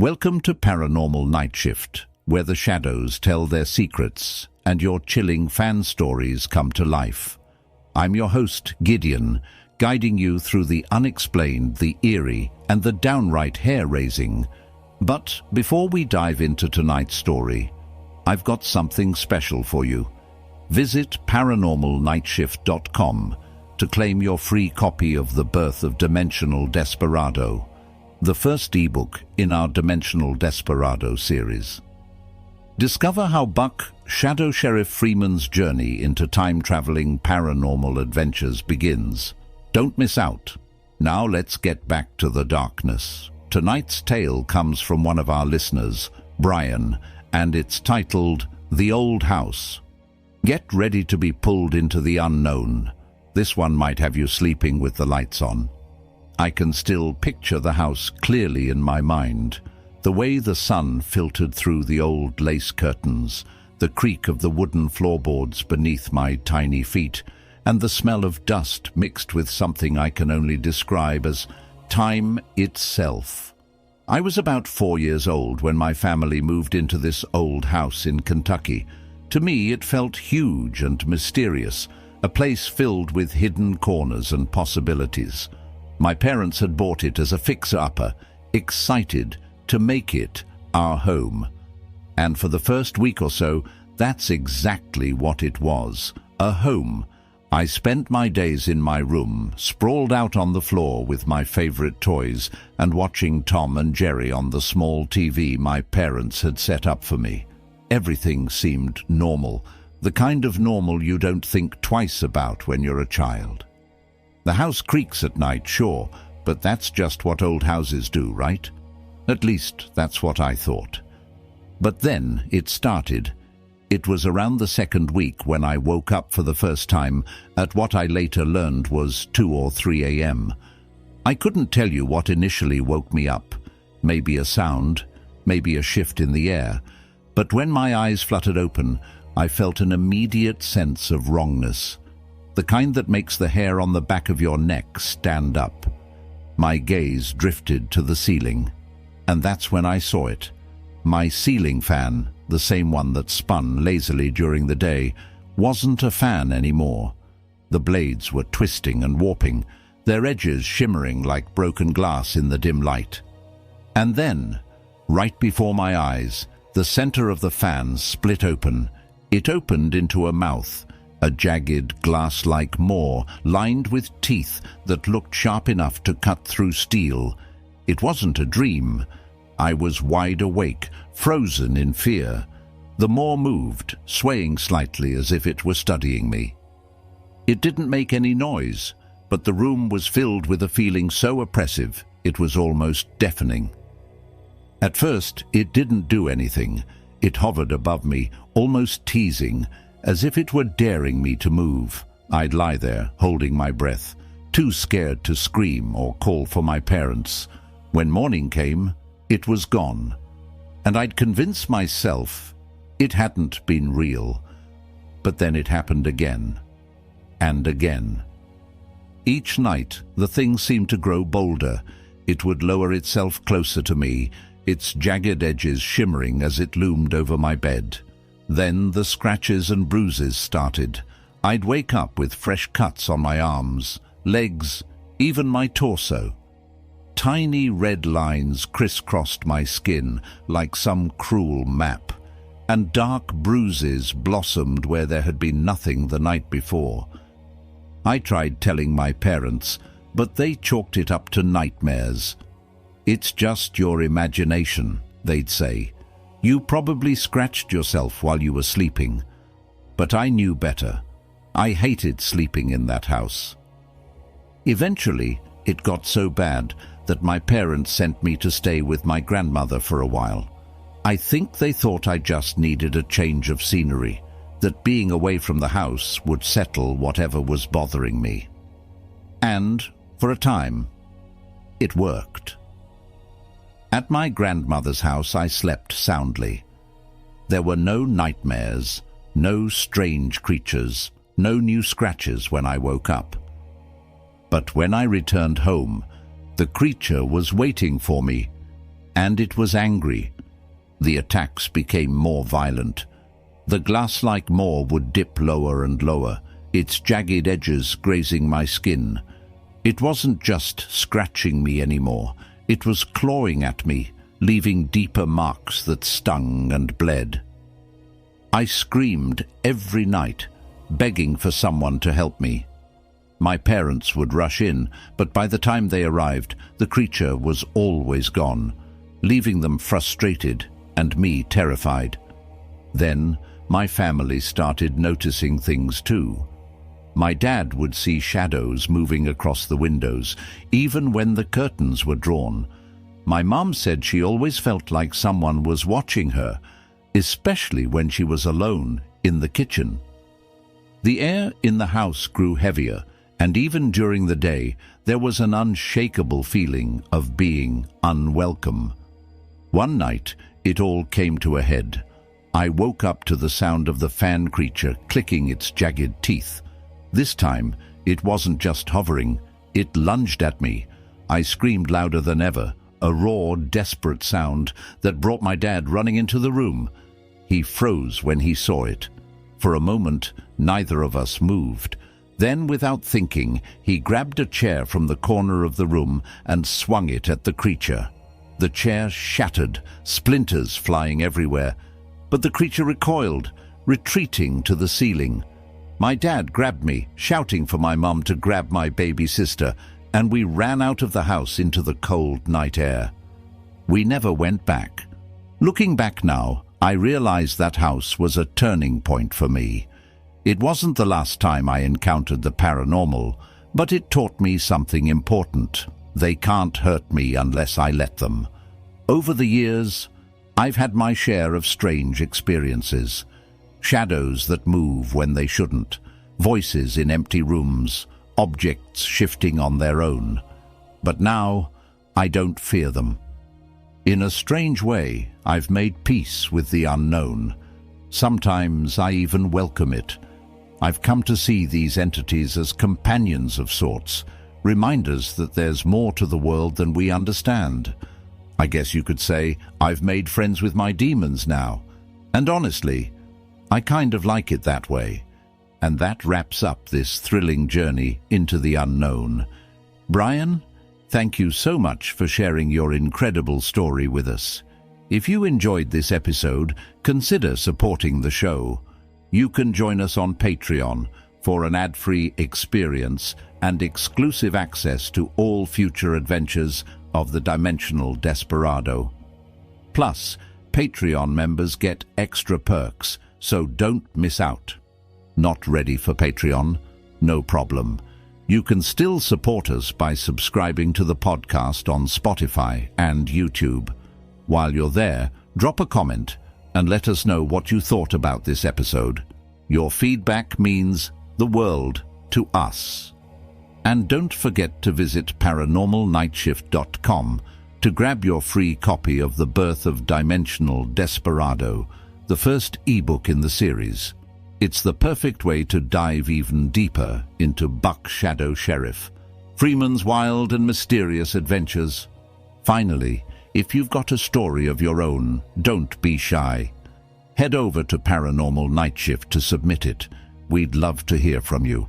Welcome to Paranormal Nightshift, where the shadows tell their secrets and your chilling fan stories come to life. I'm your host, Gideon, guiding you through the unexplained, the eerie, and the downright hair-raising. But before we dive into tonight's story, I've got something special for you. Visit paranormalnightshift.com to claim your free copy of The Birth of Dimensional Desperado, the first ebook in our Dimensional Desperado series. Discover how Buck, Shadow Sheriff Freeman's journey into time-traveling paranormal adventures begins. Don't miss out. Now let's get back to the darkness. Tonight's tale comes from one of our listeners, Brian, and it's titled The Old House. Get ready to be pulled into the unknown. This one might have you sleeping with the lights on. I can still picture the house clearly in my mind. The way the sun filtered through the old lace curtains, the creak of the wooden floorboards beneath my tiny feet, and the smell of dust mixed with something I can only describe as time itself. I was about 4 years old when my family moved into this old house in Kentucky. To me, it felt huge and mysterious, a place filled with hidden corners and possibilities. My parents had bought it as a fixer-upper, excited to make it our home. And for the first week or so, that's exactly what it was, a home. I spent my days in my room, sprawled out on the floor with my favorite toys and watching Tom and Jerry on the small TV my parents had set up for me. Everything seemed normal, the kind of normal you don't think twice about when you're a child. The house creaks at night, sure, but that's just what old houses do, right? At least that's what I thought. But then it started. It was around the second week when I woke up for the first time at what I later learned was 2 or 3 a.m. I couldn't tell you what initially woke me up. Maybe a sound, maybe a shift in the air. But when my eyes fluttered open, I felt an immediate sense of wrongness. The kind that makes the hair on the back of your neck stand up. My gaze drifted to the ceiling, and that's when I saw it. My ceiling fan, the same one that spun lazily during the day, wasn't a fan anymore. The blades were twisting and warping, their edges shimmering like broken glass in the dim light. And then, right before my eyes, the center of the fan split open. It opened into a mouth, a jagged, glass-like maw lined with teeth that looked sharp enough to cut through steel. It wasn't a dream. I was wide awake, frozen in fear. The maw moved, swaying slightly as if it were studying me. It didn't make any noise, but the room was filled with a feeling so oppressive it was almost deafening. At first, it didn't do anything. It hovered above me, almost teasing, as if it were daring me to move. I'd lie there, holding my breath, too scared to scream or call for my parents. When morning came, it was gone, and I'd convinced myself it hadn't been real. But then it happened again, and again. Each night, the thing seemed to grow bolder. It would lower itself closer to me, its jagged edges shimmering as it loomed over my bed. Then the scratches and bruises started. I'd wake up with fresh cuts on my arms, legs, even my torso. Tiny red lines crisscrossed my skin like some cruel map, and dark bruises blossomed where there had been nothing the night before. I tried telling my parents, but they chalked it up to nightmares. "It's just your imagination," they'd say. "You probably scratched yourself while you were sleeping." But I knew better. I hated sleeping in that house. Eventually, it got so bad that my parents sent me to stay with my grandmother for a while. I think they thought I just needed a change of scenery, that being away from the house would settle whatever was bothering me. And, for a time, it worked. At my grandmother's house, I slept soundly. There were no nightmares, no strange creatures, no new scratches when I woke up. But when I returned home, the creature was waiting for me. and it was angry. The attacks became more violent. The glass-like maw would dip lower and lower, its jagged edges grazing my skin. It wasn't just scratching me anymore, it was clawing at me, leaving deeper marks that stung and bled. I screamed every night, begging for someone to help me. My parents would rush in, but by the time they arrived, the creature was always gone, leaving them frustrated and me terrified. Then my family started noticing things too. My dad would see shadows moving across the windows, even when the curtains were drawn. My mom said she always felt like someone was watching her, especially when she was alone in the kitchen. The air in the house grew heavier, and even during the day, there was an unshakable feeling of being unwelcome. One night, it all came to a head. I woke up to the sound of the fan creature clicking its jagged teeth. This time, it wasn't just hovering, it lunged at me. I screamed louder than ever, a raw, desperate sound that brought my dad running into the room. He froze when he saw it. For a moment, neither of us moved. Then, without thinking, he grabbed a chair from the corner of the room and swung it at the creature. The chair shattered, splinters flying everywhere. But the creature recoiled, retreating to the ceiling. My dad grabbed me, shouting for my mum to grab my baby sister, and we ran out of the house into the cold night air. We never went back. Looking back now, I realized that house was a turning point for me. It wasn't the last time I encountered the paranormal, but it taught me something important. They can't hurt me unless I let them. Over the years, I've had my share of strange experiences. Shadows that move when they shouldn't, voices in empty rooms, objects shifting on their own. But now, I don't fear them. In a strange way, I've made peace with the unknown. Sometimes I even welcome it. I've come to see these entities as companions of sorts, reminders that there's more to the world than we understand. I guess you could say I've made friends with my demons now. And honestly, I kind of like it that way. And that wraps up this thrilling journey into the unknown. Brian, thank you so much for sharing your incredible story with us. If you enjoyed this episode, consider supporting the show. You can join us on Patreon for an ad-free experience and exclusive access to all future adventures of the Dimensional Desperado. Plus, Patreon members get extra perks, so don't miss out. Not ready for Patreon? No problem. You can still support us by subscribing to the podcast on Spotify and YouTube. While you're there, drop a comment and let us know what you thought about this episode. Your feedback means the world to us. And don't forget to visit paranormalnightshift.com to grab your free copy of The Birth of Dimensional Desperado, the first ebook in the series. It's the perfect way to dive even deeper into Buck Shadow Sheriff, Freeman's wild and mysterious adventures. Finally, if you've got a story of your own, don't be shy. Head over to Paranormal Nightshift to submit it. We'd love to hear from you.